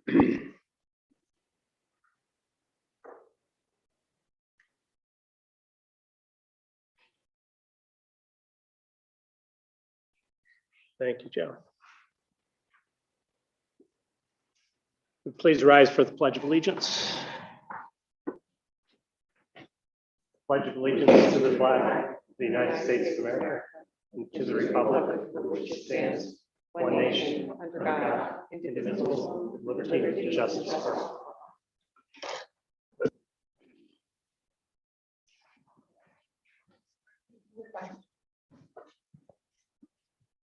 Thank you, Joe. Please rise for the Pledge of Allegiance. Pledge of allegiance to the flag of the United States of America and to the republic for which it stands, one nation, under God, indivisible, with liberty and justice for all.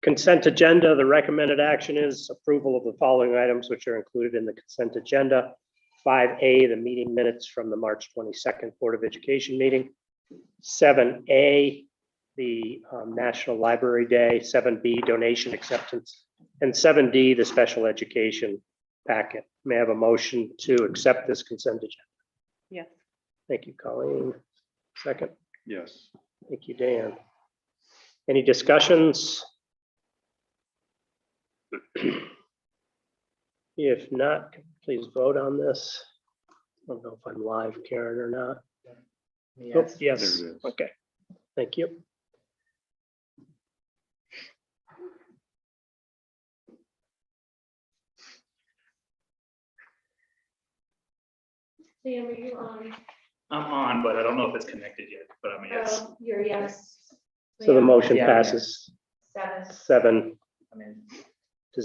Consent agenda. The recommended action is approval of the following items, which are included in the consent agenda. 5A, the meeting minutes from the March 22nd Board of Education meeting. 7A, the National Library Day. 7B, donation acceptance. And 7D, the special education packet. May I have a motion to accept this consent agenda? Yes. Thank you, Colleen. Second. Yes. Thank you, Dan. Any discussions? If not, please vote on this. I don't know if I'm live, Karen, or not. Yes. Oh, yes. There it is. Okay. Thank you. Sam, are you on? I'm on, but I don't know if it's connected yet, but I'm a yes. Oh, you're yes. So the motion Yeah. passes 7-0. I mean, I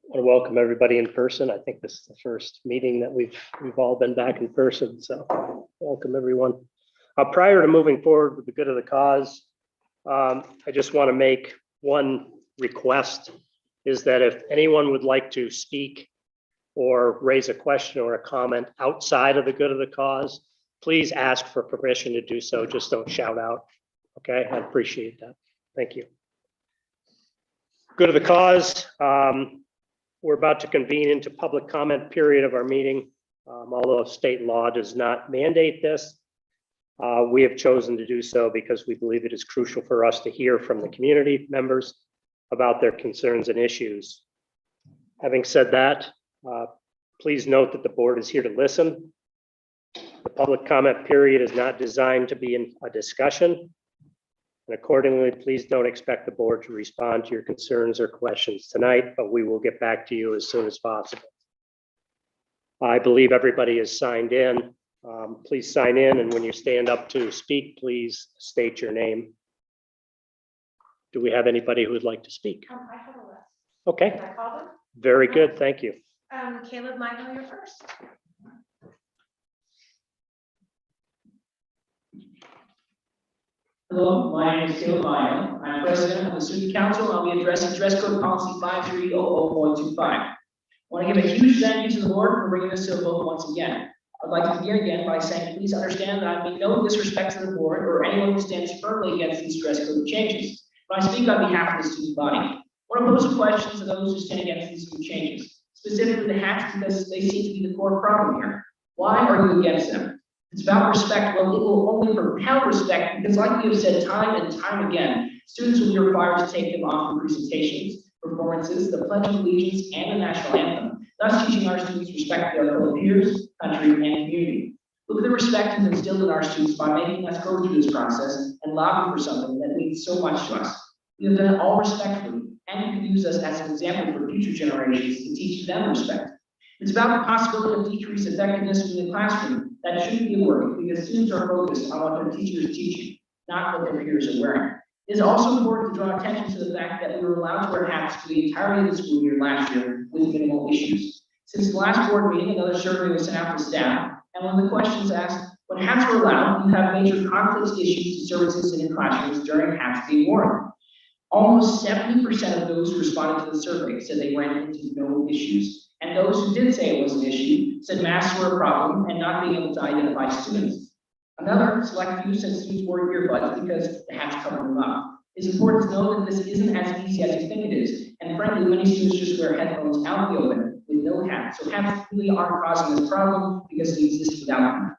want to welcome everybody in person. I think this is the first meeting that we've all been back in person, so welcome everyone. Prior to moving forward with the good of the cause, I just want to make one request, is that if anyone would like to speak or raise a question or a comment outside of the good of the cause, please ask for permission to do so. Just don't shout out. Okay, I appreciate that. Thank you. Good of the cause. We're about to convene into public comment period of our meeting. Although state law does not mandate this, we have chosen to do so because we believe it is crucial for us to hear from the community members about their concerns and issues. Having said that, please note that the board is here to listen. The public comment period is not designed to be a discussion. And accordingly, please don't expect the board to respond to your concerns or questions tonight, but we will get back to you as soon as possible. I believe everybody is signed in. Please sign in, and when you stand up to speak, please state your name. Do we have anybody who would like to speak? I have a list. Okay, Can I call them? very good, thank you. Caleb Milo, you're first. Hello, my name is Caleb Milo. I'm president of the student council. I'll be addressing dress code policy 5300125. I want to give a huge thank you to the board for bringing this to a vote once again. I'd like to begin again by saying, please understand that I mean no disrespect to the board or anyone who stands firmly against these dress code changes. But I speak on behalf of the student body. I want to pose a question to those who stand against these new changes, specifically the hats, because they seem to be the core problem here. Why are you against them? It's about respect. Well, it will only propel respect because, like we have said time and time again, students will be required to take them off for presentations, performances, the Pledge of Allegiance, and the national anthem, thus teaching our students respect for their fellow peers, country, and community. Look at the respect is instilled in our students by making us go through this process and lobby for something that means so much to us. We have done it all respectfully, and you can use us as an example for future generations to teach them respect. It's about the possibility of decreased effectiveness in the classroom. That shouldn't be a worry because students are focused on what their teacher is teaching, not what their peers are wearing. It is also important to draw attention to the fact that we were allowed to wear hats for the entirety of the school year last year with minimal issues. Since the last board meeting, another survey was sent out to staff, and one of the questions asked, when hats were allowed, you have major conflicts, issues, disturbances in your classrooms during hats being worn. Almost 70% of those who responded to the survey said they ran into no issues. And those who did say it was an issue said masks were a problem and not being able to identify students. Another select few said students wore earbuds because the hats covered them up. It's important to know that this isn't as easy as you think it is. And frankly, many students just wear headphones out in the open with no hat. So hats really aren't causing this problem because they exist without them.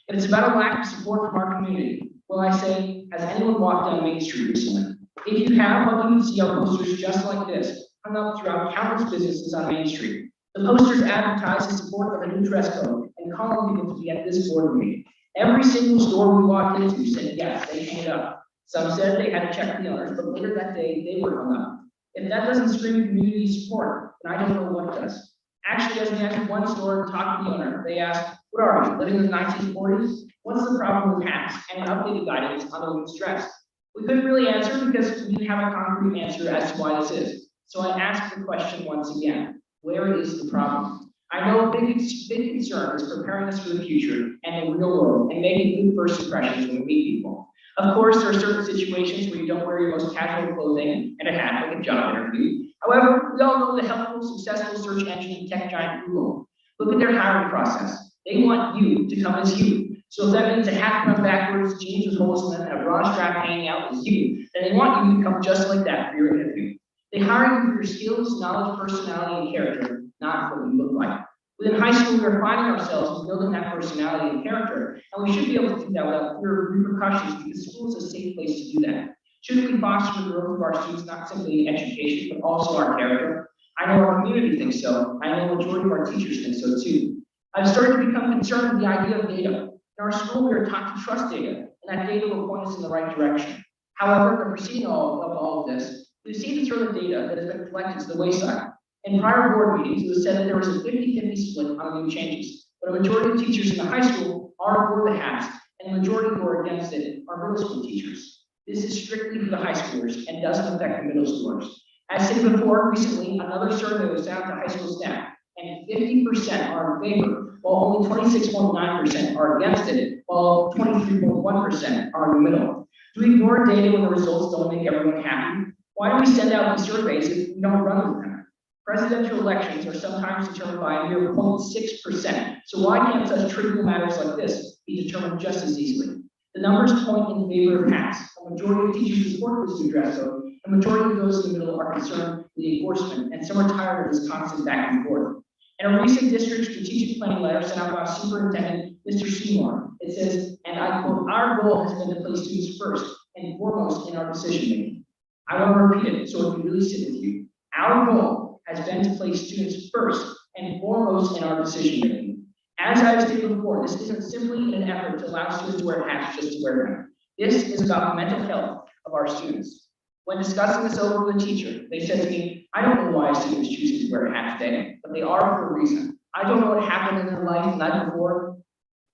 And it's about a lack of support from our community. Well, I say, has anyone walked down Main Street recently? If you have, what you would see are posters just like this. hung up throughout countless businesses on Main Street. The posters advertised in support of a new dress code and calling people to be at this board meeting. Every single store we walked into said yes, they hung it up. Some said they had to check the owners, but later that day they were hung up. If that doesn't scream community support, then I don't know what does. Actually, as we entered one store and talked to the owner, they asked, "What are we, living in the 1940s? What's the problem with hats?" and updated guidance on the women's dress. We couldn't really answer because we didn't have a concrete answer as to why this is. So I asked the question once again, where is the problem? I know a big concern is preparing us for the future and the real world and making good first impressions when we meet people. Of course, there are certain situations where you don't wear your most casual clothing and a hat like a job interview. However, we all know the helpful, successful search engine and tech giant Google. Look at their hiring process. They want you to come as you. So if that means a hat run backwards, jeans with holes in them, and a bra strap hanging out as you, then they want you to come just like that for your interview. They hire you for your skills, knowledge, personality, and character, not what you look like. Within high school, we are finding ourselves building that personality and character, and we should be able to do that without fear of repercussions because school is a safe place to do that. Shouldn't we foster the growth of our students, not simply in education, but also our character? I know our community thinks so. I know the majority of our teachers think so too. I've started to become concerned with the idea of data. In our school, we are taught to trust data, and that data will point us in the right direction. However, the preceding of all of this, we've seen the sort of data that has been collected to the wayside. In prior board meetings, it was said that there was a 50-50 split on new changes, but a majority of teachers in the high school are for the hats, and the majority who are against it are middle school teachers. This is strictly for the high schoolers and doesn't affect the middle schoolers. As stated before, recently, another survey was sent out to high school staff, and 50% are in favor, while only 26.9% are against it, while 23.1% are in the middle. Do we ignore data when the results don't make everyone happy? Why do we send out these surveys if we don't run with them? Presidential elections are sometimes determined by a mere 0.6%, so why can't such trivial matters like this be determined just as easily? The numbers point in favor of hats. A majority of teachers support this new dress code, a majority of those in the middle are concerned with the enforcement, and some are tired of this constant back and forth. In a recent district strategic planning letter sent out by Superintendent Mr. Seymour, it says, and I quote, "Our goal has been to place students first and foremost in our decision making." I want to repeat it so it can really sit with you. Our goal has been to place students first and foremost in our decision making. As I stated before, this isn't simply an effort to allow students to wear hats just to wear them. This is about the mental health of our students. When discussing this over with a teacher, they said to me, "I don't know why students choose to wear a hat today, but they are for a reason. I don't know what happened in their life the night before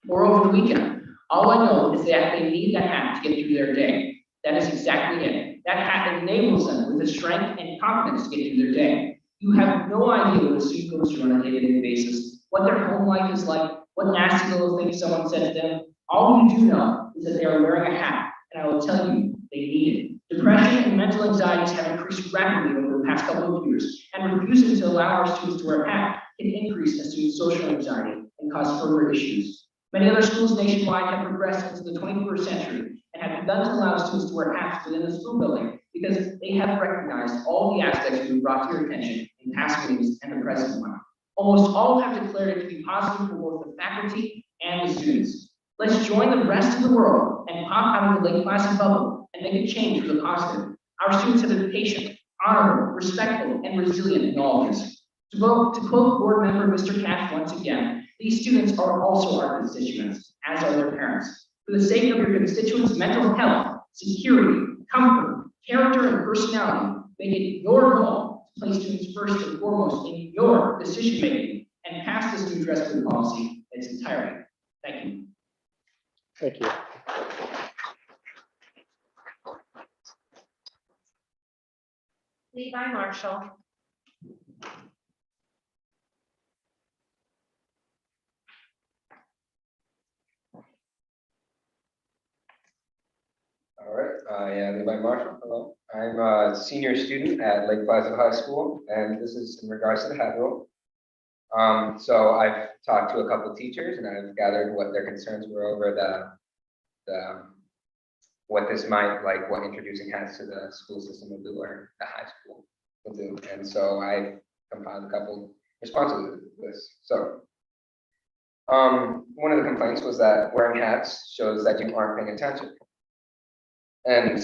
or over the weekend. All I know is that they need that hat to get through their day." That is exactly it. That hat enables them with the strength and confidence to get through their day. You have no idea what a student goes through on a day-to-day basis, what their home life is like, what nasty little thing someone said to them. All you do know is that they are wearing a hat, and I will tell you, they need it. Depression and mental anxieties have increased rapidly over the past couple of years, and refusing to allow our students to wear a hat can increase a student's social anxiety and cause further issues. Many other schools nationwide have progressed into the 21st century and have begun to allow students to wear hats within the school building because they have recognized all the aspects we brought to your attention in past meetings and the present one. Almost all have declared it to be positive for both the faculty and the students. Let's join the rest of the world and pop out of the Lake Placid bubble and make a change for the positive. Our students have been patient, honorable, respectful, and resilient in all of this. To quote board member Mr. Cash once again, these students are also our constituents, as are their parents. For the sake of your constituents' mental health, security, comfort, character, and personality, make it your goal to place students first and foremost in your decision making and pass this new dress code policy in its entirety. Thank you. Thank you. Levi Marshall. All right, I am Levi Marshall. Hello. I'm a senior student at Lake Placid High School, and this is in regards to the hat rule. So I've talked to a couple of teachers, and I've gathered what their concerns were over what this might, like what introducing hats to the school system will do, or the high school will do. And so I compiled a couple responses to this. So one of the complaints was that wearing hats shows that you aren't paying attention. And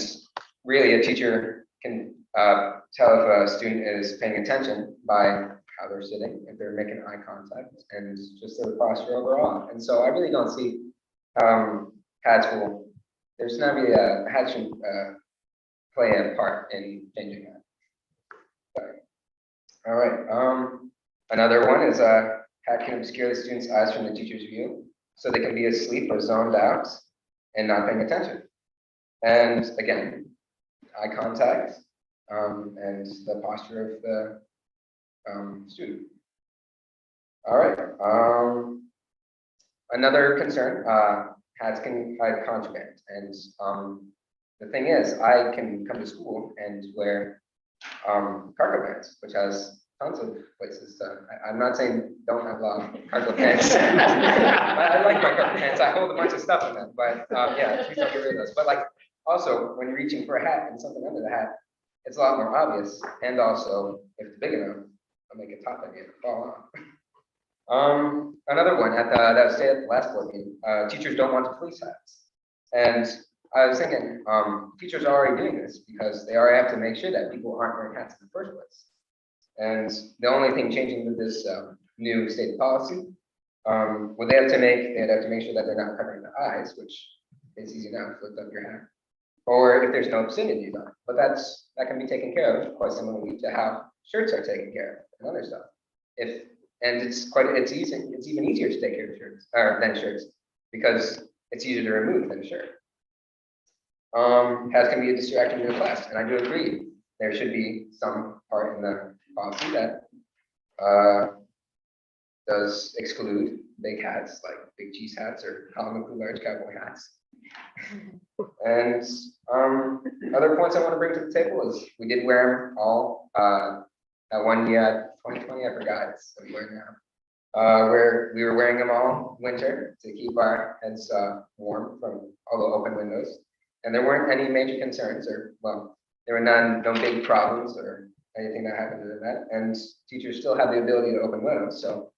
really, a teacher can tell if a student is paying attention by how they're sitting, if they're making eye contact, and just their posture overall. And so I really don't see hats will. There's not really a hat should play a part in changing that. Sorry. All right. Another one is hat can obscure the student's eyes from the teacher's view, so they can be asleep or zoned out and not paying attention. And again, eye contact and the posture of the student. All right. Another concern, hats can hide contraband. And the thing is, I can come to school and wear cargo pants, which has tons of places. I'm not saying don't have a lot of cargo pants. I like my cargo pants. I hold a bunch of stuff in them, but yeah, please don't get rid of those. But like, also, when you're reaching for a hat and something under the hat, it's a lot more obvious. And also, if it's big enough, I'll make it top heavy and fall off. Another one that was said at the last board meeting, teachers don't want to police hats. And I was thinking, teachers are already doing this because they already have to make sure that people aren't wearing hats in the first place. And the only thing changing with this new state policy, what they'd have to make sure that they're not covering the eyes, which is easy enough, lift up your hat. Or if there's no obscenity done, but that can be taken care of quite similarly to how shirts are taken care of and other stuff. It's even easier to take care of shirts than shirts because it's easier to remove than a shirt. Hats can be a distraction in your class, and I do agree there should be some part in the policy that does exclude big hats like big cheese hats or comically large cowboy hats. And other points I want to bring to the table is we did wear them all at one year, 2020, I forgot it's somewhere now. Where we were wearing them all winter to keep our heads warm from all the open windows. And there weren't any major concerns there were no big problems or anything that happened to that. And teachers still have the ability to open windows. So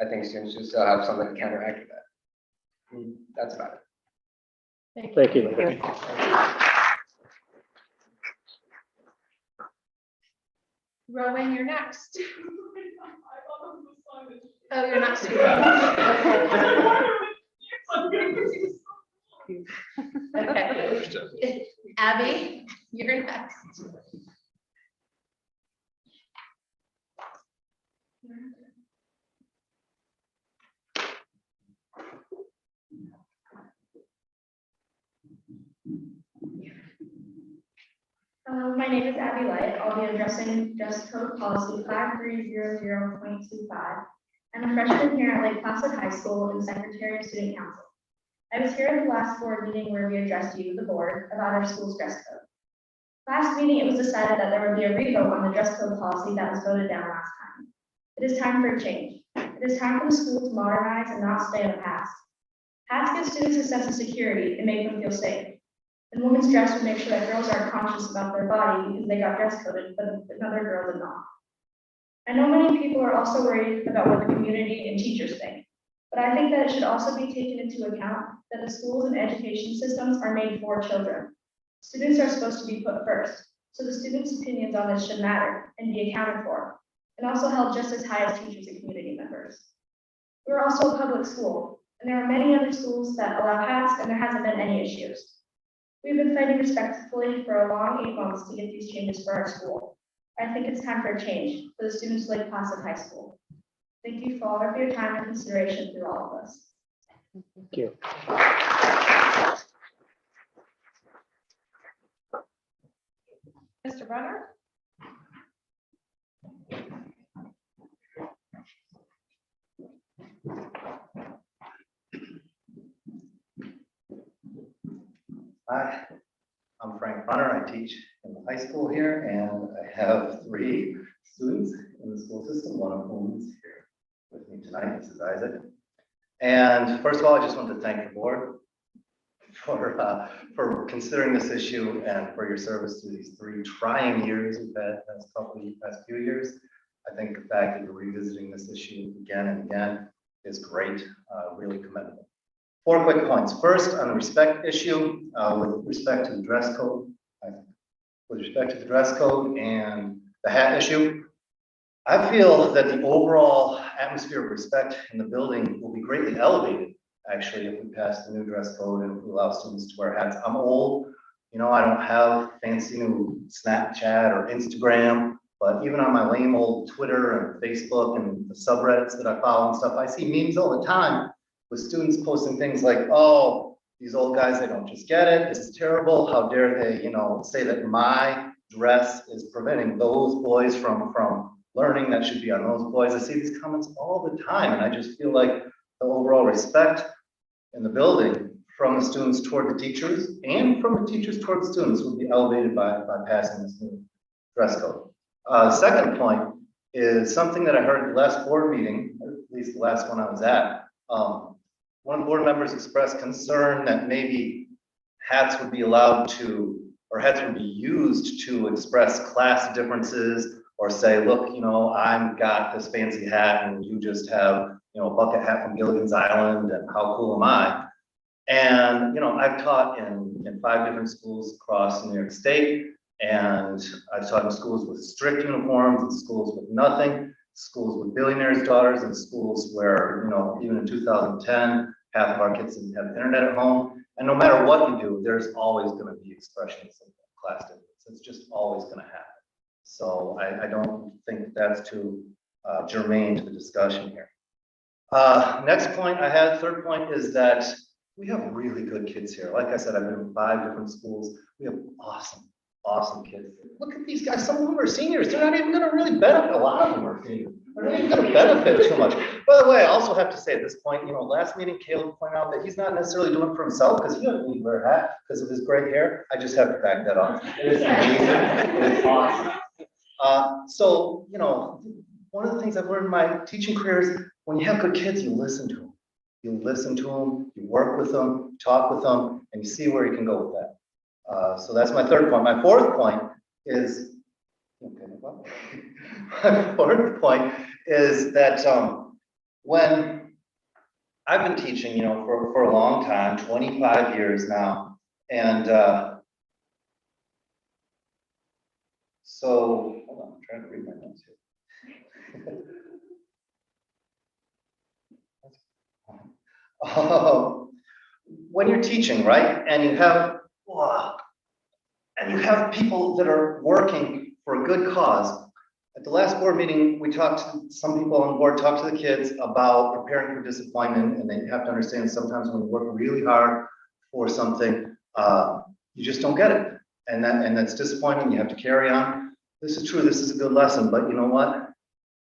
I think students should still have something to counteract that. And that's about it. Thank you, Lincoln. Rowan, you're next. Oh, you're not too. Okay. Abby, you're next. My name is Abby Light. I'll be addressing dress code policy 5300.25. I'm a freshman here at Lake Placid High School and Secretary of Student Council. I was here at the last board meeting where we addressed you, the board, about our school's dress code. Last meeting, it was decided that there would be a revote on the dress code policy that was voted down last time. It is time for a change. It is time for the school to modernize and not stay in the past. Hats give students a sense of security and make them feel safe. And women's dress would make sure that girls aren't conscious about their body because they got dress coded, but another girl did not. I know many people are also worried about what the community and teachers think, but I think that it should also be taken into account that the schools and education systems are made for children. Students are supposed to be put first, so the students' opinions on this should matter and be accounted for, and also held just as high as teachers and community members. We're also a public school, and there are many other schools that allow hats, and there hasn't been any issues. We've been fighting respectfully for a long 8 months to get these changes for our school. I think it's time for a change for the students of Lake Placid High School. Thank you for all of your time and consideration through all of this. Thank you. Mr. Brunner? Hi, I'm Frank Brunner. I teach in the high school here, and I have 3 students in the school system, one of whom is here with me tonight. This is Isaac. And first of all, I just want to thank the board for considering this issue and for your service through these 3 trying years we've had past few years. I think the fact that you're revisiting this issue again and again is great, really commendable. 4 quick points. First, on the respect issue, with respect to the dress code, with respect to the dress code and the hat issue, I feel that the overall atmosphere of respect in the building will be greatly elevated, actually, if we pass the new dress code and if we allow students to wear hats. I'm old, you know, I don't have fancy new Snapchat or Instagram, but even on my lame old Twitter and Facebook and the subreddits that I follow and stuff, I see memes all the time with students posting things like, oh, these old guys, they don't just get it, this is terrible, how dare they, you know, say that my dress is preventing those boys from learning that should be on those boys. I see these comments all the time, and I just feel like the overall respect in the building from the students toward the teachers and from the teachers toward the students would be elevated by passing this new dress code. Second point is something that I heard at the last board meeting, or at least the last one I was at. One of the board members expressed concern that maybe hats would be allowed to, or hats would be used to express class differences, or say, look, you know, I've got this fancy hat and you just have, you know, a bucket hat from Gilligan's Island, and how cool am I? And, you know, I've taught in 5 different schools across New York State, and I've taught in schools with strict uniforms and schools with nothing, schools with billionaires' daughters, and schools where, you know, even in 2010, half of our kids didn't have internet at home. And no matter what you do, there's always going to be expressions of class difference. It's just always going to happen. So I don't think that's too germane to the discussion here. Next point I had, third point, is that we have really good kids here. Like I said, I've been in 5 different schools. We have awesome kids. Look at these guys. Some of them are seniors. They're not even going to really benefit. A lot of them are seniors. They're not even going to benefit too much. By the way, I also have to say at this point, you know, last meeting, Caleb pointed out that he's not necessarily doing it for himself because he doesn't need to wear a hat because of his gray hair. I just have to back that up. It is amazing. It is awesome. So, you know, one of the things I've learned in my teaching career is when you have good kids, you listen to them. You listen to them, you work with them, talk with them, and you see where you can go with that. So that's my third point. My fourth point is, my fourth point is that when I've been teaching, you know, for a long time, 25 years now, and so, hold on, I'm trying to read my notes here. When you're teaching, right, and you have people that are working for a good cause. At the last board meeting, we talked to some people on the board, talked to the kids about preparing for disappointment, and they have to understand sometimes when you work really hard for something, you just don't get it, and that's disappointing. You have to carry on. This is true. This is a good lesson, but you know what?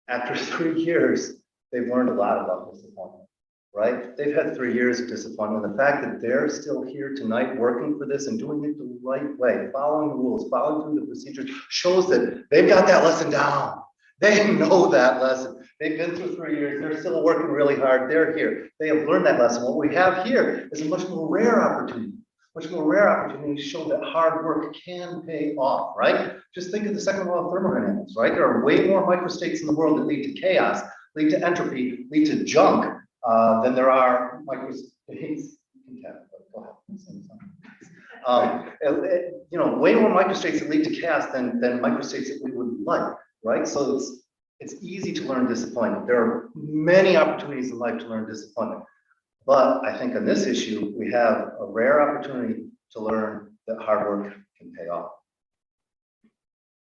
After 3 years, they've learned a lot about disappointment. Right? They've had 3 years of disappointment. The fact that they're still here tonight working for this and doing it the right way, following the rules, following through the procedures, shows that they've got that lesson down. They know that lesson. They've been through 3 years. They're still working really hard. They're here. They have learned that lesson. What we have here is a much more rare opportunity to show that hard work can pay off, right? Just think of the second law of thermodynamics, right? There are way more microstates in the world that lead to chaos, lead to entropy, lead to junk, than there are microstates. You know, way more microstates that lead to chaos than microstates that we would like, right? So it's easy to learn disappointment. There are many opportunities in life to learn disappointment, but I think on this issue we have a rare opportunity to learn that hard work can pay off.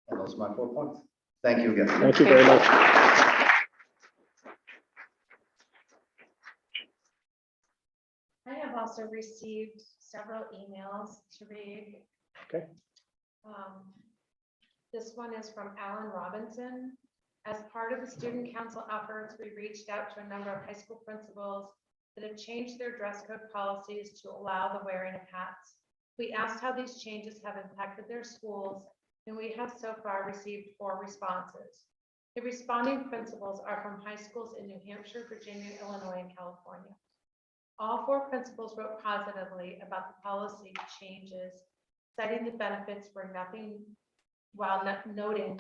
And those are my 4 points. Thank you again. Thank you very much. I have also received several emails to read. Okay. This one is from Alan Robinson. As part of the student council efforts, we reached out to a number of high school principals that have changed their dress code policies to allow the wearing of hats. We asked how these changes have impacted their schools, and we have so far received 4 responses. The responding principals are from high schools in New Hampshire, Virginia, Illinois, and California. All 4 principals wrote positively about the policy changes, citing the benefits for nothing, while noting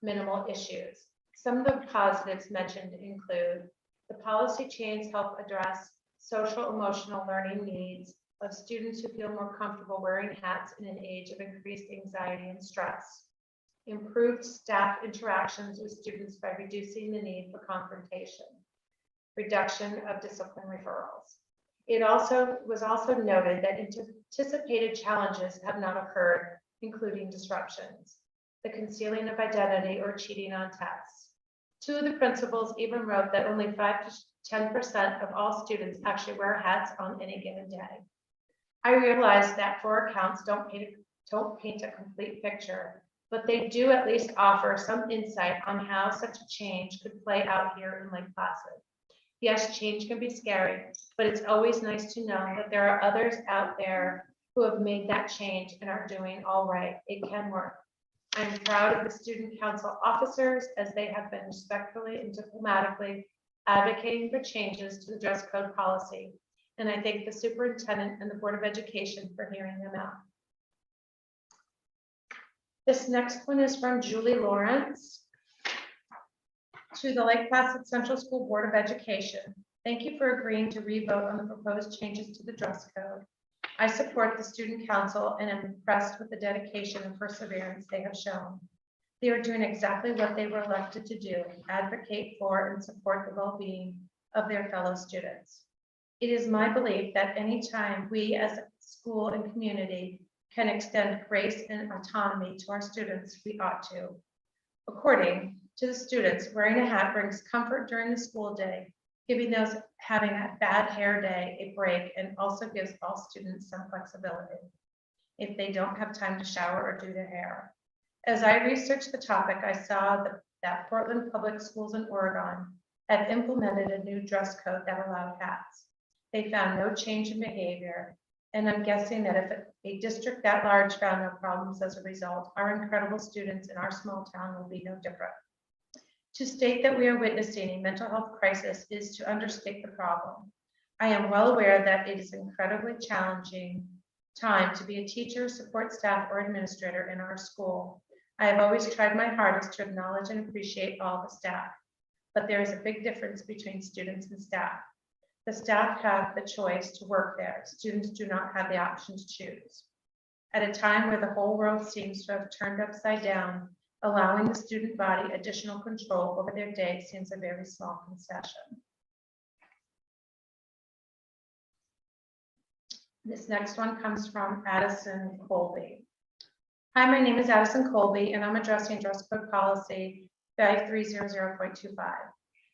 minimal issues. Some of the positives mentioned include the policy changes help address social emotional learning needs of students who feel more comfortable wearing hats in an age of increased anxiety and stress. Improved staff interactions with students by reducing the need for confrontation. Reduction of discipline referrals. It was also noted that anticipated challenges have not occurred, including disruptions, the concealing of identity or cheating on tests. Two of the principals even wrote that only 5 to 10% of all students actually wear hats on any given day. I realize that 4 accounts don't paint a complete picture, but they do at least offer some insight on how such a change could play out here in Lake Placid. Yes, change can be scary, but it's always nice to know that there are others out there who have made that change and are doing all right. It can work. I'm proud of the student council officers as they have been respectfully and diplomatically advocating for changes to the dress code policy. And I thank the superintendent and the Board of Education for hearing them out. This next one is from Julie Lawrence. To the Lake Placid Central School Board of Education, thank you for agreeing to re-vote on the proposed changes to the dress code. I support the student council and am impressed with the dedication and perseverance they have shown. They are doing exactly what they were elected to do, advocate for and support the well-being of their fellow students. It is my belief that anytime we as a school and community can extend grace and autonomy to our students, we ought to. According to the students, wearing a hat brings comfort during the school day, giving those having a bad hair day a break, and also gives all students some flexibility if they don't have time to shower or do their hair. As I researched the topic, I saw that Portland Public Schools in Oregon had implemented a new dress code that allowed hats. They found no change in behavior, and I'm guessing that if a district that large found no problems as a result, our incredible students in our small town will be no different. To state that we are witnessing a mental health crisis is to understate the problem. I am well aware that it is an incredibly challenging time to be a teacher, support staff, or administrator in our school. I have always tried my hardest to acknowledge and appreciate all the staff, but there is a big difference between students and staff. The staff have the choice to work there. Students do not have the option to choose. At a time where the whole world seems to have turned upside down, allowing the student body additional control over their day seems a very small concession. This next one comes from Addison Colby. Hi, my name is Addison Colby, and I'm addressing dress code policy 5300.25.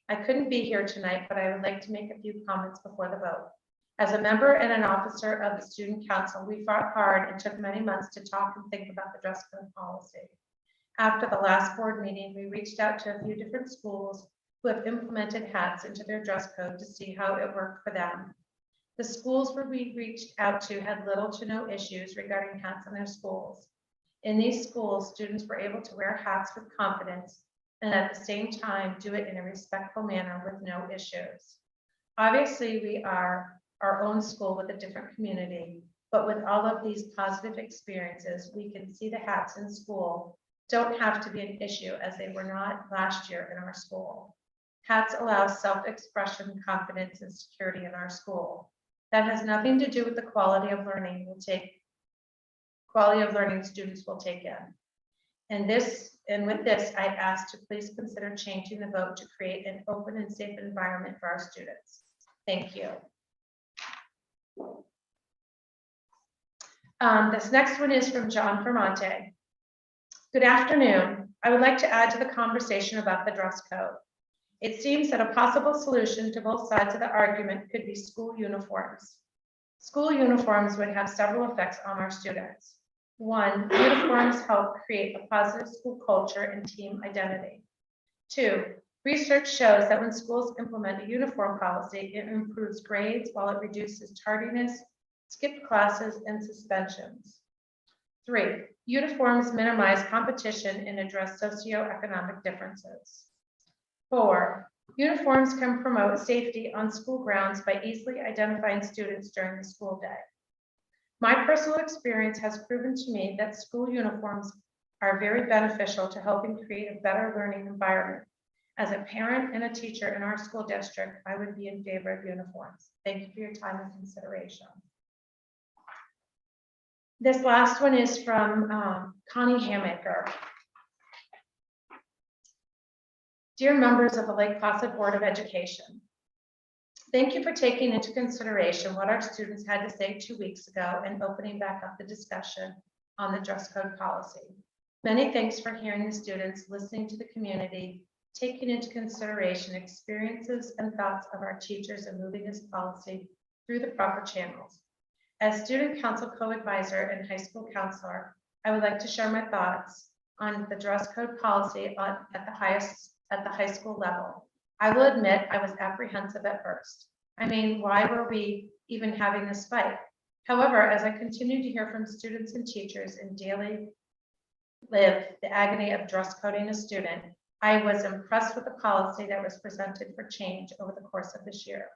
I couldn't be here tonight, but I would like to make a few comments before the vote. As a member and an officer of the student council, we fought hard and took many months to talk and think about the dress code policy. After the last board meeting, we reached out to a few different schools who have implemented hats into their dress code to see how it worked for them. The schools where we reached out to had little to no issues regarding hats in their schools. In these schools, students were able to wear hats with confidence and at the same time do it in a respectful manner with no issues. Obviously, we are our own school with a different community, but with all of these positive experiences, we can see the hats in school don't have to be an issue as they were not last year in our school. Hats allow self-expression, confidence, and security in our school. That has nothing to do with the quality of learning students will take in. And with this, I ask to please consider changing the vote to create an open and safe environment for our students. Thank you. This next one is from John Fermante. Good afternoon. I would like to add to the conversation about the dress code. It seems that a possible solution to both sides of the argument could be school uniforms. School uniforms would have several effects on our students. One, uniforms help create a positive school culture and team identity. Two, research shows that when schools implement a uniform policy, it improves grades while it reduces tardiness, skipped classes, and suspensions. Three, uniforms minimize competition and address socioeconomic differences. Four, uniforms can promote safety on school grounds by easily identifying students during the school day. My personal experience has proven to me that school uniforms are very beneficial to helping create a better learning environment. As a parent and a teacher in our school district, I would be in favor of uniforms. Thank you for your time and consideration. This last one is from Connie Hamaker. Dear members of the Lake Placid Board of Education, thank you for taking into consideration what our students had to say 2 weeks ago and opening back up the discussion on the dress code policy. Many thanks for hearing the students, listening to the community, taking into consideration experiences and thoughts of our teachers and moving this policy through the proper channels. As student council co-advisor and high school counselor, I would like to share my thoughts on the dress code policy at the high school level. I will admit I was apprehensive at first. I mean, why were we even having this fight? However, as I continue to hear from students and teachers and daily live the agony of dress coding a student, I was impressed with the policy that was presented for change over the course of this year.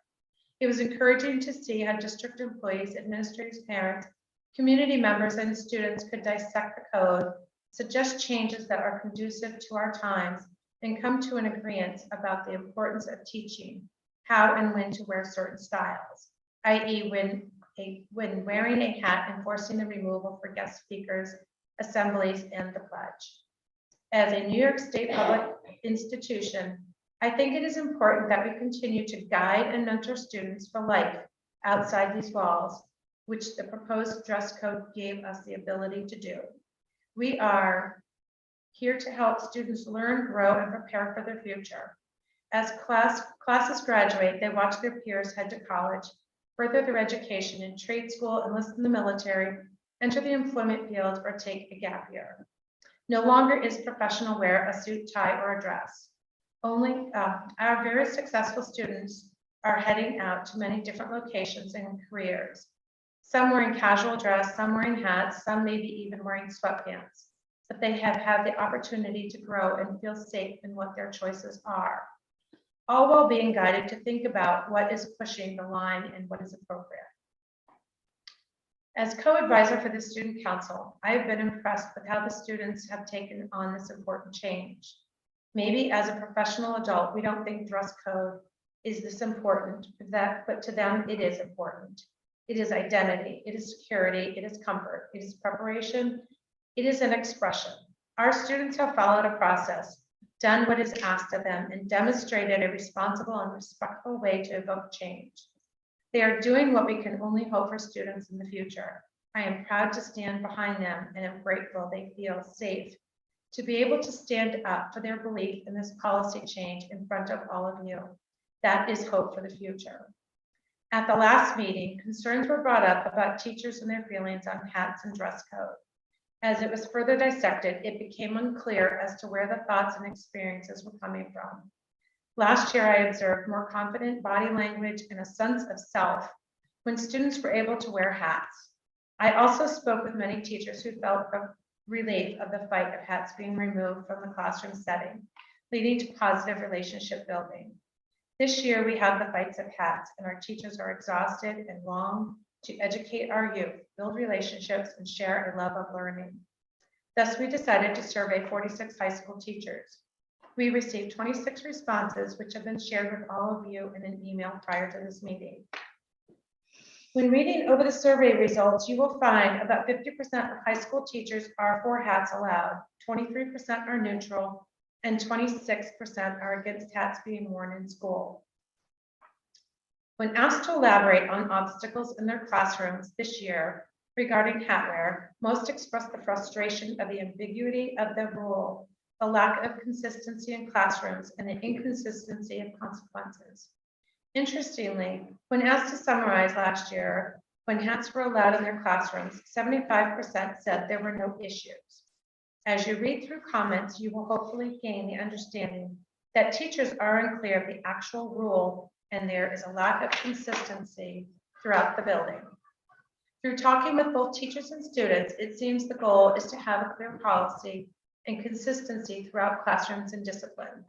It was encouraging to see how district employees, administrators, parents, community members, and students could dissect the code, suggest changes that are conducive to our times, and come to an agreement about the importance of teaching how and when to wear certain styles, i.e. when wearing a hat and forcing the removal for guest speakers, assemblies, and the pledge. As a New York State public institution, I think it is important that we continue to guide and mentor students for life outside these walls, which the proposed dress code gave us the ability to do. We are here to help students learn, grow, and prepare for their future. As classes graduate, they watch their peers head to college, further their education in trade school, enlist in the military, enter the employment field, or take a gap year. No longer is professional wear a suit, tie, or a dress. Only our very successful students are heading out to many different locations and careers. Some wearing casual dress, some wearing hats, some maybe even wearing sweatpants. But they have had the opportunity to grow and feel safe in what their choices are, all while being guided to think about what is pushing the line and what is appropriate. As co-advisor for the Student Council, I have been impressed with how the students have taken on this important change. Maybe as a professional adult, we don't think dress code is this important, but to them it is important. It is identity, it is security, it is comfort, it is preparation, it is an expression. Our students have followed a process, done what is asked of them, and demonstrated a responsible and respectful way to evoke change. They are doing what we can only hope for students in the future. I am proud to stand behind them and am grateful they feel safe to be able to stand up for their belief in this policy change in front of all of you. That is hope for the future. At the last meeting, concerns were brought up about teachers and their feelings on hats and dress code. As it was further dissected, it became unclear as to where the thoughts and experiences were coming from. Last year, I observed more confident body language and a sense of self when students were able to wear hats. I also spoke with many teachers who felt a relief of the fight of hats being removed from the classroom setting, leading to positive relationship building. This year, we have the fights of hats, and our teachers are exhausted and long to educate our youth, build relationships, and share a love of learning. Thus, we decided to survey 46 high school teachers. We received 26 responses, which have been shared with all of you in an email prior to this meeting. When reading over the survey results, you will find about 50% of high school teachers are for hats allowed, 23% are neutral, and 26% are against hats being worn in school. When asked to elaborate on obstacles in their classrooms this year regarding hat wear, most expressed the frustration of the ambiguity of the rule, the lack of consistency in classrooms, and the inconsistency of consequences. Interestingly, when asked to summarize last year, when hats were allowed in their classrooms, 75% said there were no issues. As you read through comments, you will hopefully gain the understanding that teachers are unclear of the actual rule, and there is a lack of consistency throughout the building. Through talking with both teachers and students, it seems the goal is to have a clear policy and consistency throughout classrooms and discipline.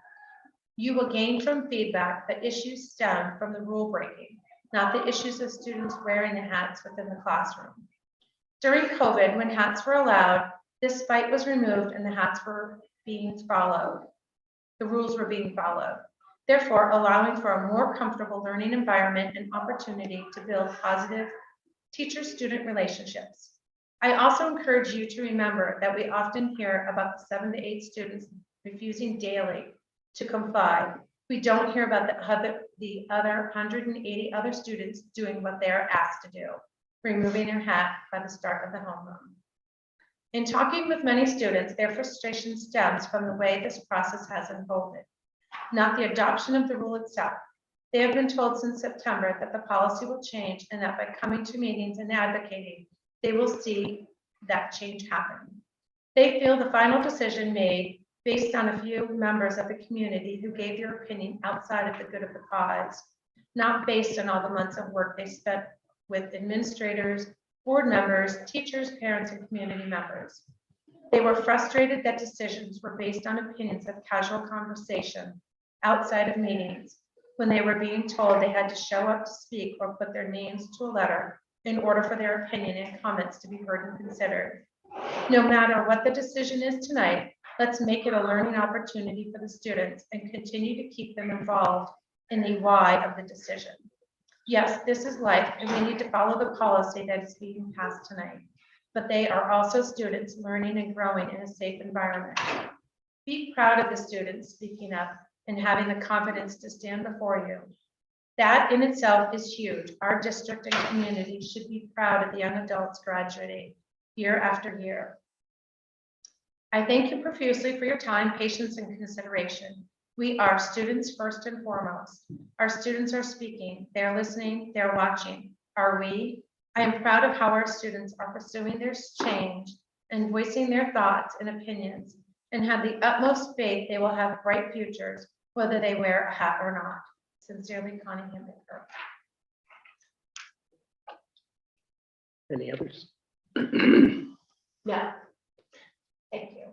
You will gain from feedback that issues stem from the rule breaking, not the issues of students wearing the hats within the classroom. During COVID, when hats were allowed, this fight was removed and the hats were being followed. The rules were being followed, therefore allowing for a more comfortable learning environment and opportunity to build positive teacher-student relationships. I also encourage you to remember that we often hear about the 7 to 8 students refusing daily to comply. We don't hear about the other 180 other students doing what they are asked to do, removing their hat by the start of the homeroom. In talking with many students, their frustration stems from the way this process has unfolded, not the adoption of the rule itself. They have been told since September that the policy will change and that by coming to meetings and advocating, they will see that change happen. They feel the final decision made based on a few members of the community who gave their opinion outside of the good of the cause, not based on all the months of work they spent with administrators, board members, teachers, parents, and community members. They were frustrated that decisions were based on opinions of casual conversation outside of meetings, when they were being told they had to show up to speak or put their names to a letter in order for their opinion and comments to be heard and considered. No matter what the decision is tonight, let's make it a learning opportunity for the students and continue to keep them involved in the why of the decision. Yes, this is life, and we need to follow the policy that is being passed tonight, but they are also students learning and growing in a safe environment. Be proud of the students speaking up and having the confidence to stand before you. That in itself is huge. Our district and community should be proud of the young adults graduating year after year. I thank you profusely for your time, patience, and consideration. We are students first and foremost. Our students are speaking, they're listening, they're watching. Are we? I am proud of how our students are pursuing their change and voicing their thoughts and opinions, and have the utmost faith they will have bright futures, whether they wear a hat or not. Sincerely, Connie Hammaker. Any others? Yeah. Thank you.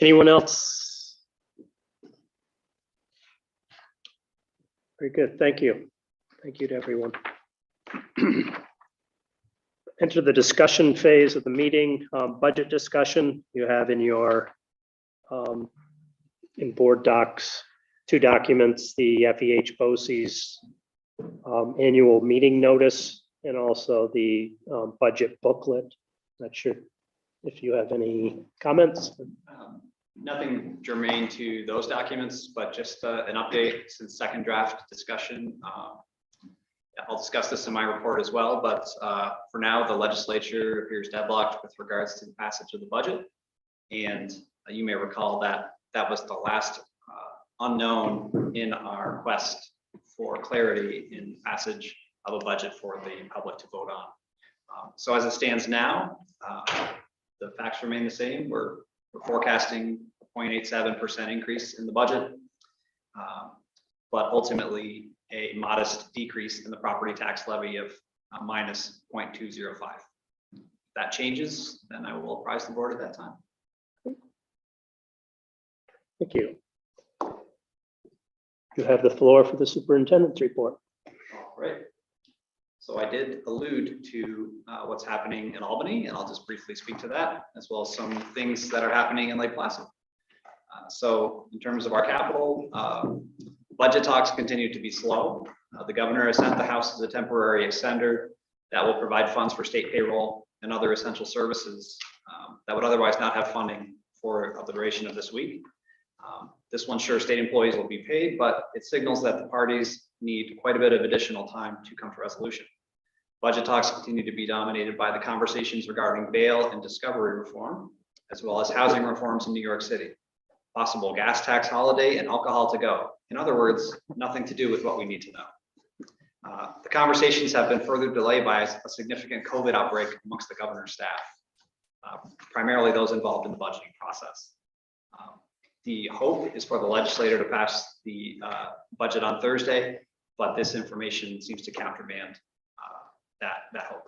Anyone else? Very good, thank you. Thank you to everyone. Enter the discussion phase of the meeting, budget discussion. You have in your in board docs, 2 documents, the FEH BOCES annual meeting notice, and also the budget booklet. Not sure if you have any comments. Nothing germane to those documents, but just an update since second draft discussion. I'll discuss this in my report as well, but for now, the legislature appears deadlocked with regards to the passage of the budget. And you may recall that that was the last unknown in our quest for clarity in passage of a budget for the public to vote on. So as it stands now, the facts remain the same. We're forecasting a 0.87% increase in the budget, but ultimately a modest decrease in the property tax levy of minus 0.205. If that changes, then I will apprise the board at that time. Thank you. You have the floor for the superintendent's report. All right. So I did allude to what's happening in Albany, and I'll just briefly speak to that, as well as some things that are happening in Lake Placid. So in terms of our capital, budget talks continue to be slow. The governor has sent the House as a temporary extender that will provide funds for state payroll and other essential services that would otherwise not have funding for the duration of this week. This will ensure state employees will be paid, but it signals that the parties need quite a bit of additional time to come to resolution. Budget talks continue to be dominated by the conversations regarding bail and discovery reform, as well as housing reforms in New York City, possible gas tax holiday, and alcohol to go. In other words, nothing to do with what we need to know. The conversations have been further delayed by a significant COVID outbreak amongst the governor's staff, primarily those involved in the budgeting process. The hope is for the legislator to pass the budget on Thursday, but this information seems to countermand that hope.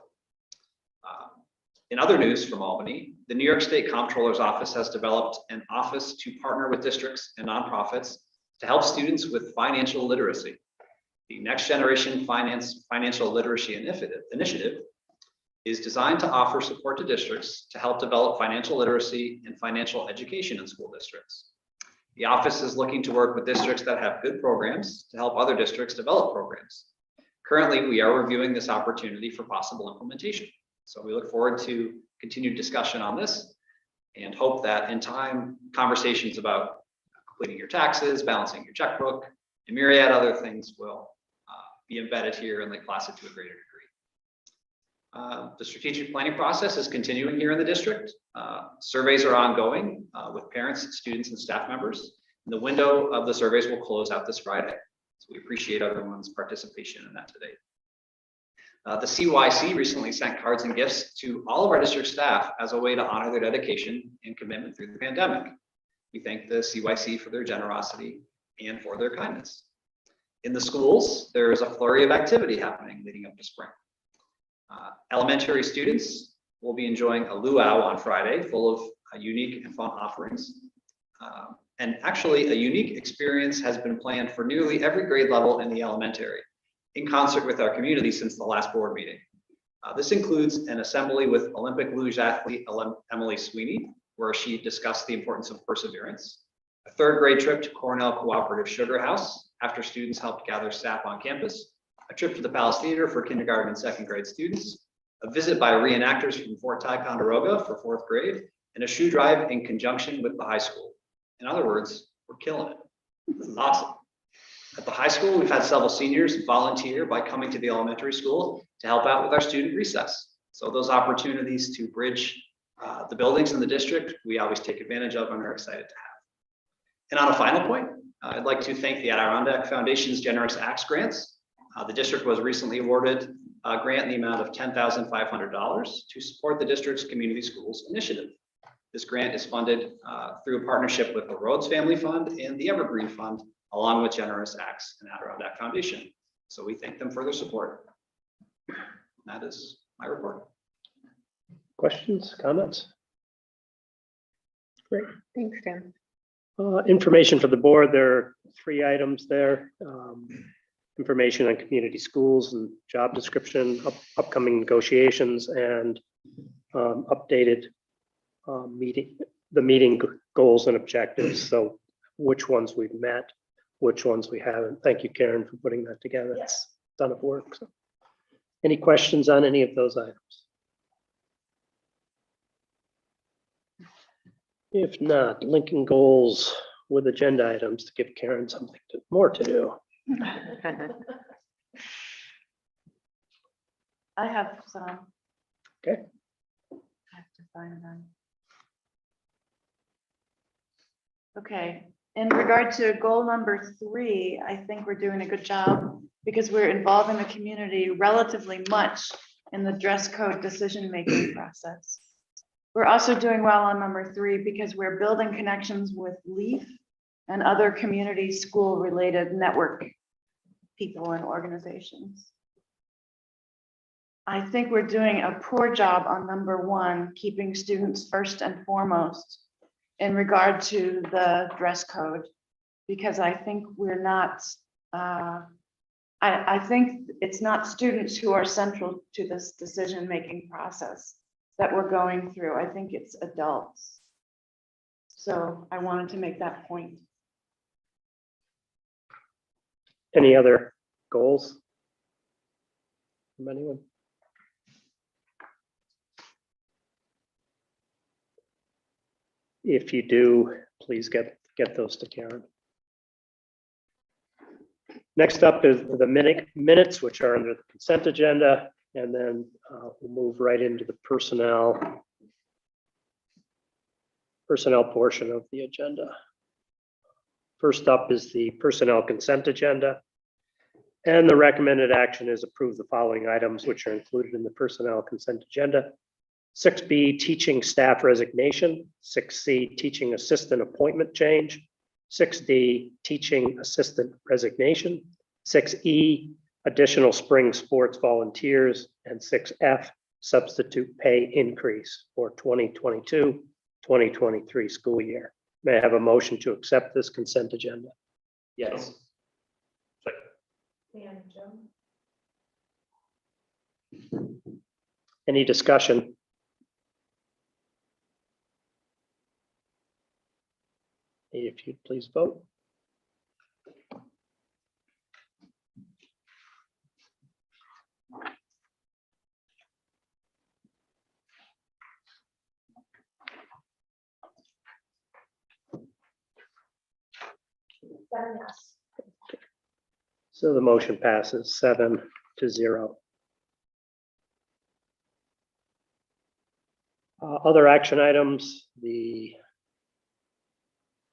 In other news from Albany, the New York State Comptroller's Office has developed an office to partner with districts and nonprofits to help students with financial literacy. The Next Generation Financial Literacy Initiative is designed to offer support to districts to help develop financial literacy and financial education in school districts. The office is looking to work with districts that have good programs to help other districts develop programs. Currently, we are reviewing this opportunity for possible implementation. So we look forward to continued discussion on this and hope that in time, conversations about completing your taxes, balancing your checkbook, and myriad other things will be embedded here in Lake Placid to a greater degree. The strategic planning process is continuing here in the district. Surveys are ongoing with parents, students, and staff members. And the window of the surveys will close out this Friday. So we appreciate everyone's participation in that today. The CYC recently sent cards and gifts to all of our district staff as a way to honor their dedication and commitment through the pandemic. We thank the CYC for their generosity and for their kindness. In the schools, there is a flurry of activity happening leading up to spring. Elementary students will be enjoying a luau on Friday, full of unique and fun offerings. And actually, a unique experience has been planned for nearly every grade level in the elementary, in concert with our community since the last board meeting. This includes an assembly with Olympic luge athlete Emily Sweeney, where she discussed the importance of perseverance. A third grade trip to Cornell Cooperative Sugar House after students helped gather sap on campus. A trip to the Palace Theater for kindergarten and second grade students. A visit by reenactors from Fort Ticonderoga for fourth grade. And a shoe drive in conjunction with the high school. In other words, we're killing it. This is awesome. At the high school, we've had several seniors volunteer by coming to the elementary school to help out with our student recess. So those opportunities to bridge the buildings in the district, we always take advantage of and are excited to have. And on a final point, I'd like to thank the Adirondack Foundation's Generous Acts grants. The district was recently awarded a grant in the amount of $10,500 to support the district's community schools initiative. This grant is funded through a partnership with the Rhodes Family Fund and the Evergreen Fund, along with Generous Acts and Adirondack Foundation. So we thank them for their support. That is my report. Questions, comments? Great. Thanks, Tim. Information for the board, there are 3 items there. Information on community schools and job description, upcoming negotiations, and updated meeting goals and objectives. So which ones we've met, which ones we haven't. Thank you, Karen, for putting that together. It's a ton of work. So. Any questions on any of those items? If not, linking goals with agenda items to give Karen something more to do. I have some. Okay. I have to find them. Okay, in regard to goal number 3, I think we're doing a good job because we're involving the community relatively much in the dress code decision-making process. We're also doing well on number 3 because we're building connections with LEAF and other community school-related network people and organizations. I think we're doing a poor job on number 1, keeping students first and foremost in regard to the dress code, because I think we're not, I think it's not students who are central to this decision-making process that we're going through. I think it's adults. So I wanted to make that point. Any other goals from anyone? If you do, please get those to Karen. Next up is the minutes, which are under the consent agenda, and then we'll move right into the personnel portion of the agenda. First up is the personnel consent agenda. And the recommended action is approve the following items, which are included in the personnel consent agenda. 6B, teaching staff resignation. 6C, teaching assistant appointment change. 6D, teaching assistant resignation. 6E, additional spring sports volunteers. And 6F, substitute pay increase for 2022-2023 school year. May I have a motion to accept this consent agenda? Yes. And Joe? Any discussion? If you'd please vote. yes. So the motion passes 7-0. Other action items, the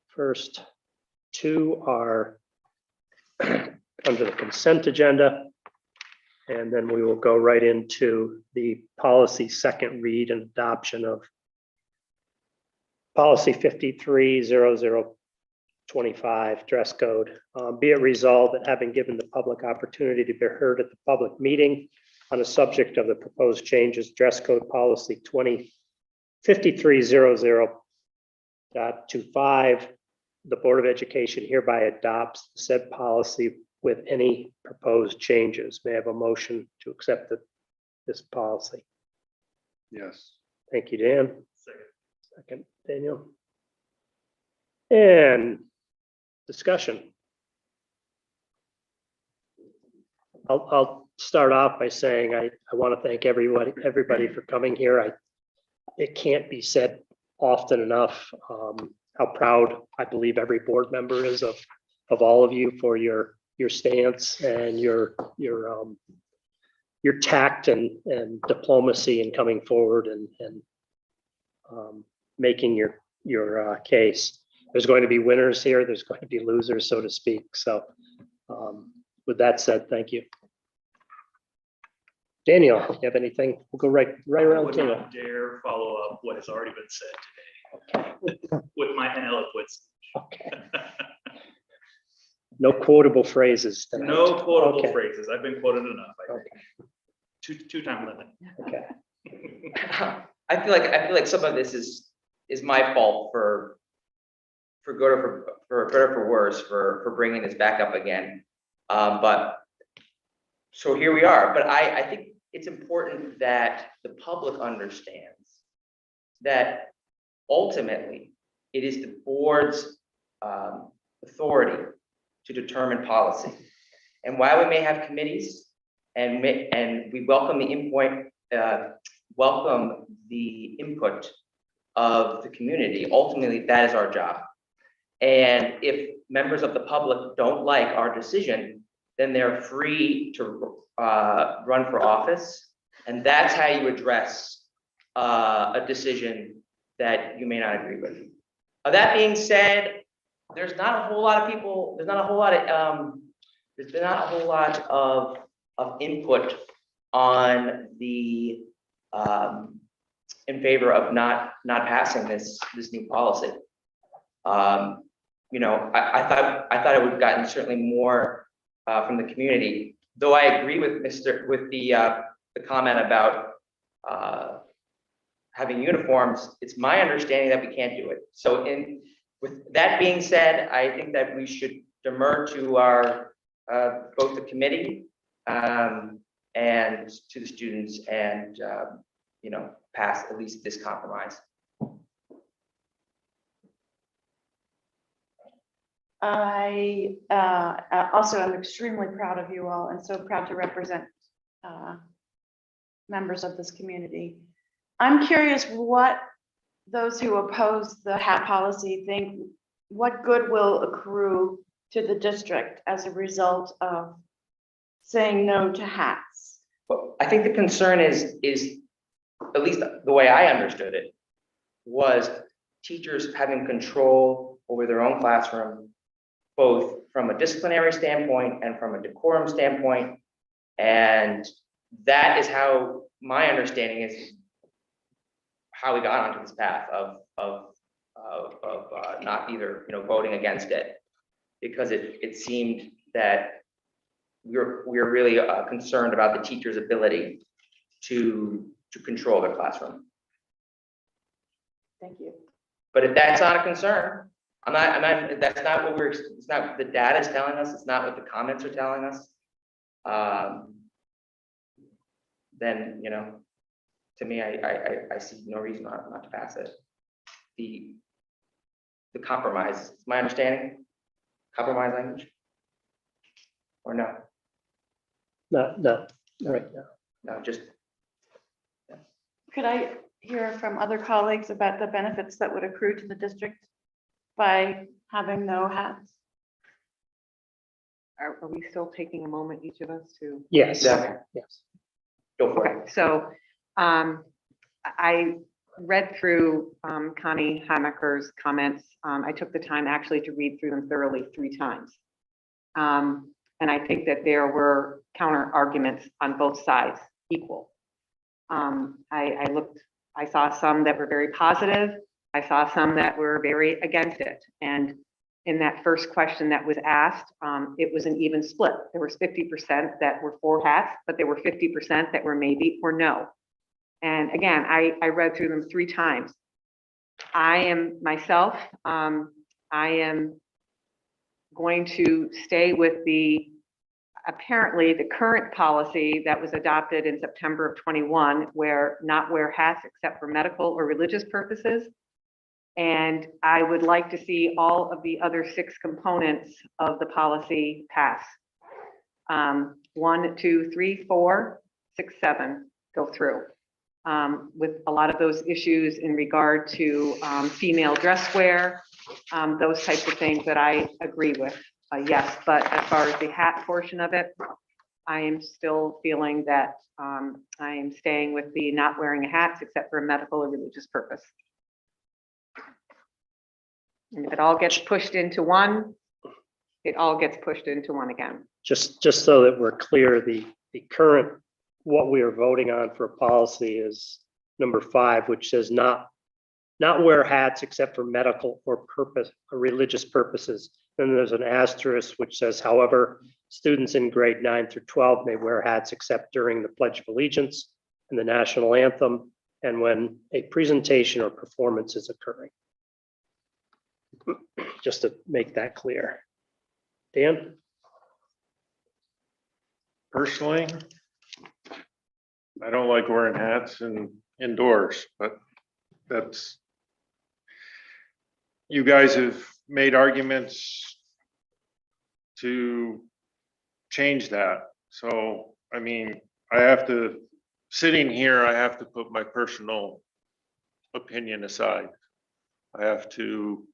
first two are under the consent agenda. And then we will go right into the policy second read and adoption of policy 530025 dress code. Be it resolved that having given the public opportunity to be heard at the public meeting on the subject of the proposed changes, dress code policy 5300.25, the Board of Education hereby adopts said policy with any proposed changes. May I have a motion to accept this policy? Yes. Thank you, Dan. Second. Second, Daniel. And discussion. I'll start off by saying I want to thank everybody for coming here. It can't be said often enough how proud I believe every board member is of all of you for your stance and your tact and diplomacy in coming forward and making your case. There's going to be winners here. There's going to be losers, so to speak. So with that said, thank you. Daniel, you have anything? We'll go right I around would to you. not dare follow up what has already been said today with my ineloquence. Okay. No quotable phrases tonight. No quotable Okay. phrases. I've been quoted enough. I think. Okay. Two-time limit. Okay. I feel like some of this is my fault for good or for better or for worse for bringing this back up again. But so here we are. But I think it's important that the public understands that ultimately it is the board's authority to determine policy. And while we may have committees and we welcome the input of the community, ultimately that is our job. And if members of the public don't like our decision, then they're free to run for office. And that's how you address a decision that you may not agree with. That being said, there's been not a whole lot of input on the in favor of not passing this new policy. You know, I thought I would have gotten certainly more from the community, though I agree with the comment about having uniforms. It's my understanding that we can't do it. So with that being said, I think that we should demur to our both the committee and to the students and you know, pass at least this compromise. I also am extremely proud of you all and so proud to represent members of this community. I'm curious what those who oppose the hat policy think, what good will accrue to the district as a result of saying no to hats? Well, I think the concern is at least the way I understood it, was teachers having control over their own classroom, both from a disciplinary standpoint and from a decorum standpoint. And that is how my understanding is how we got onto this path of not either, you know, voting against it, because it seemed that we're really concerned about the teacher's ability to control their classroom. Thank you. But if that's not a concern, that's not what it's not what the data is telling us, it's not what the comments are telling us. Then, you know, to me, I see no reason not to pass it. The compromise, it's my understanding, compromise language? Or no? No, right now. No, just, Could I hear from other colleagues about the benefits that would accrue to the district by having no hats? are we still taking a moment, each of us, to? Yes, Yeah. yes. Go for it. Okay, so I read through Connie Heimacher's comments. I took the time actually to read through them thoroughly 3 times. And I think that there were counter arguments on both sides equal. I saw some that were very positive. I saw some that were very against it. And in that first question that was asked, it was an even split. There was 50% that were for hats, but there were 50% that were maybe or no. And again, I read through them 3 times. I am myself, I am going to stay with apparently the current policy that was adopted in September of 21, where not wear hats except for medical or religious purposes. And I would like to see all of the other 6 components of the policy pass. 1, 2, 3, 4, 6, 7 go through. With a lot of those issues in regard to female dress wear, those types of things that I agree with, yes. But as far as the hat portion of it, I am still feeling that I am staying with the not wearing a hat except for a medical or religious purpose. And if it all gets pushed into one, it all gets pushed into one again. Just so that we're clear, the current, what we are voting on for policy is number 5, which says not wear hats except for medical or religious purposes. Then there's an asterisk which says, however, students in grade 9 through 12 may wear hats except during the Pledge of Allegiance and the national anthem, and when a presentation or performance is occurring. Just to make that clear. Dan? Personally, I don't like wearing hats indoors, but that's, you guys have made arguments to change that. So, I mean, sitting here, I have to put my personal opinion aside. I have to,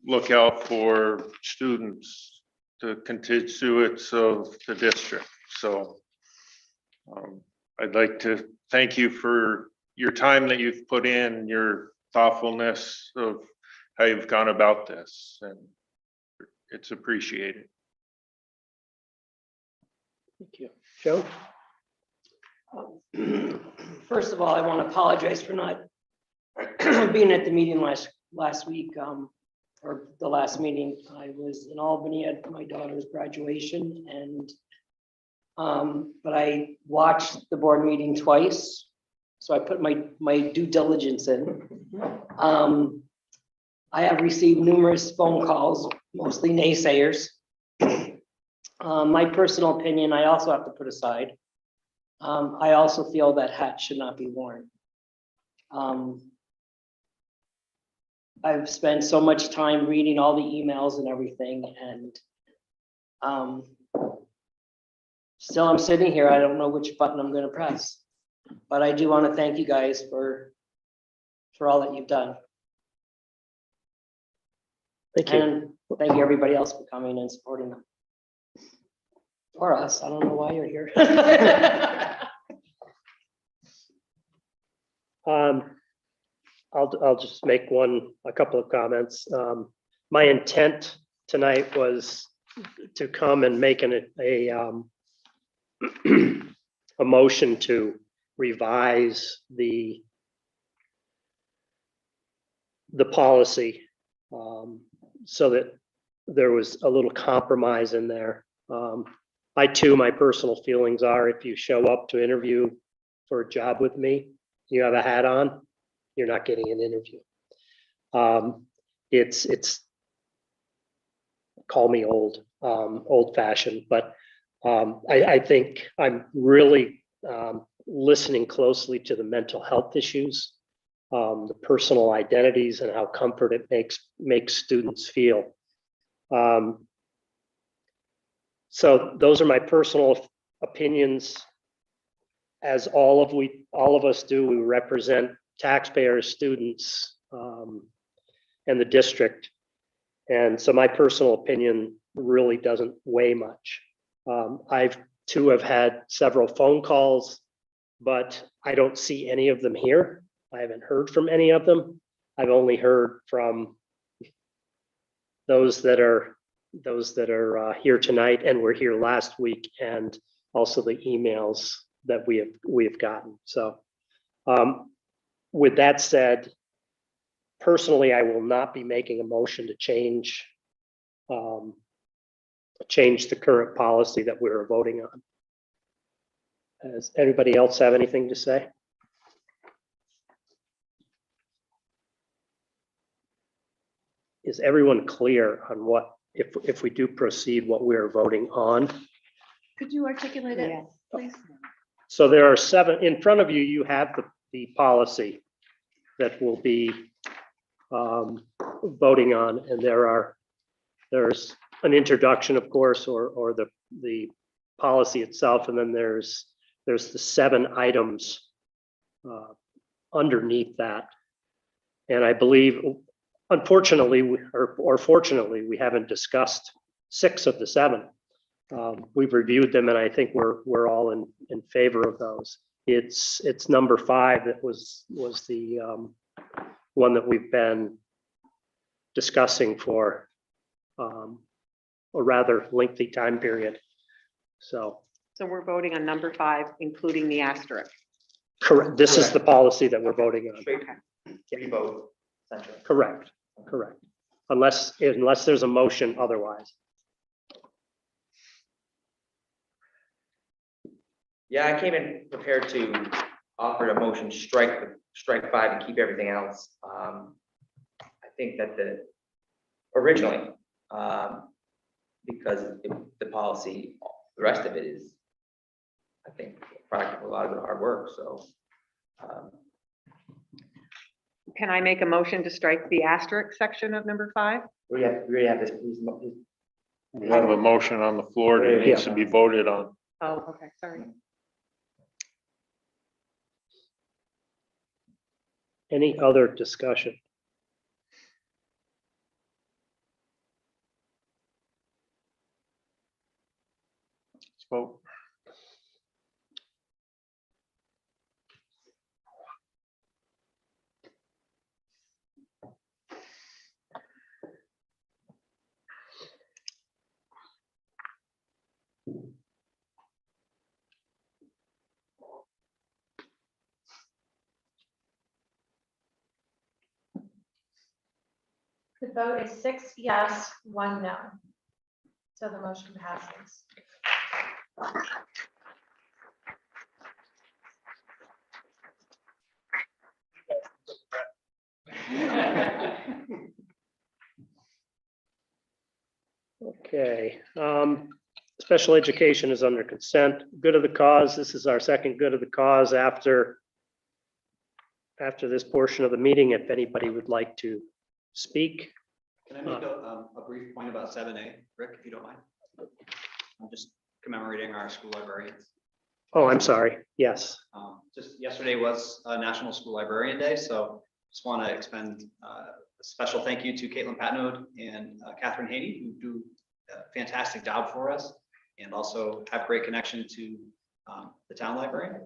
look out for students, the constituents of the district. So I'd like to thank you for your time that you've put in, your thoughtfulness of how you've gone about this, and it's appreciated. Thank you. Joe? First of all, I want to apologize for not being at the meeting last week, or the last meeting. I was in Albany at my daughter's graduation, and but I watched the board meeting twice, so I put my due diligence in. I have received numerous phone calls, mostly naysayers. My personal opinion, I also have to put aside. I also feel that hats should not be worn. I've spent so much time reading all the emails and everything, and still I'm sitting here. I don't know which button I'm going to press, but I do want to thank you guys for all that you've done. Thank you. And thank you everybody else for coming and supporting them. Or us. I don't know why you're here. I'll just make a couple of comments. My intent tonight was to come and make a motion to revise the policy, so that there was a little compromise in there. My personal feelings are, if you show up to interview for a job with me, you have a hat on, you're not getting an interview. It's call me old fashioned, but I think I'm really listening closely to the mental health issues, the personal identities, and how comfort it makes students feel. So those are my personal opinions. As all of us do, we represent taxpayers, students, and the district. And so my personal opinion really doesn't weigh much. I've too have had several phone calls, but I don't see any of them here. I haven't heard from any of them. I've only heard from those that are here tonight and were here last week, and also the emails that we have gotten. So with that said, personally, I will not be making a motion to change the current policy that we're voting on. Does anybody else have anything to say? Is everyone clear on what, if we do proceed, what we're voting on? Could you articulate it, Yes. please? So there are 7, in front of you, you have the policy that will be voting on, and there's an introduction, of course, or the policy itself, and then there's the 7 items underneath that. And I believe, unfortunately, or fortunately, we haven't discussed 6 of the 7. We've reviewed them, and I think we're all in favor of those. It's number 5 that was the one that we've been discussing for a rather lengthy time period. So we're voting on number 5, including the asterisk. correct. This is the policy that we're voting on. Straight revote, essentially. Correct. Unless there's a motion otherwise. Yeah, I came in prepared to offer a motion, strike 5 and keep everything else. I think that originally, because the policy, the rest of it is, I think, product of a lot of the hard work, so. Can I make a motion to strike the asterisk section of number 5? We already have this, We have a motion on the floor that needs to be voted on. Oh, okay, sorry. Any other discussion? Let's vote. The vote is 6 yes, 1 no. So the motion passes. Okay, special education is under consent. Good of the cause, this is our second good of the cause after this portion of the meeting, if anybody would like to speak. Can I make a brief point about 7A, Rick, if you don't mind? I'm just commemorating our school librarians. Oh, I'm sorry, yes. Just yesterday was National School Librarian Day, so just want to expend a special thank you to Caitlin Patnode and Catherine Haney, who do a fantastic job for us, and also have great connection to the town library.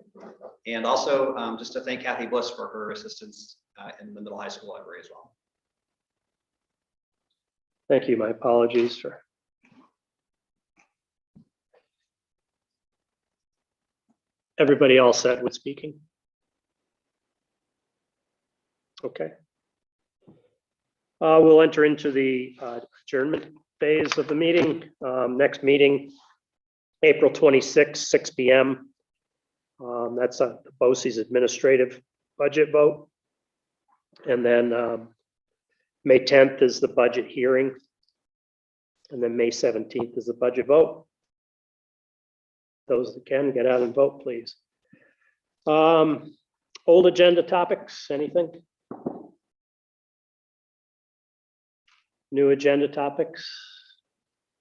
And also just to thank Kathy Bliss for her assistance in the middle high school library as well. Thank you, my apologies for. Everybody all set with speaking? Okay. We'll enter into the adjournment phase of the meeting. Next meeting, April 26th, 6 p.m. That's a BOCES administrative budget vote. And then May 10th is the budget hearing. And then May 17th is the budget vote. Those that can get out and vote, please. Old agenda topics, anything? New agenda topics?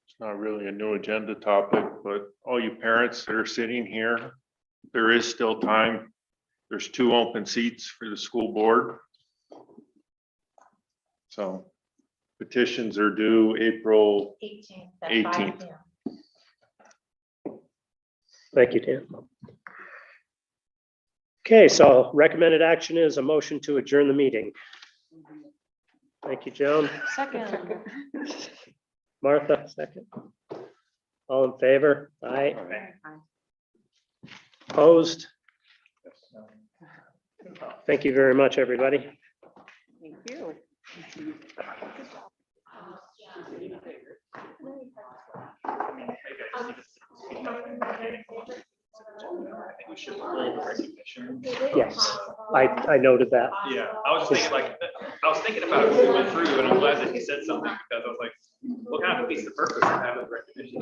It's not really a new agenda topic, but all you parents that are sitting here, there is still time. There's 2 open seats for the school board. So petitions are due April 18th. 18th. Thank you, Dan. Okay, so recommended action is a motion to adjourn the meeting. Thank you, Joan. Second. Martha, second. All in favor? Aye. Opposed? Thank you very much, everybody. Thank you. I think we should hold recognition. Yes, I noted that. Yeah, I was just thinking about it when we went through, and I'm glad that you said something, because I was like, what kind of defeats the purpose of having recognition?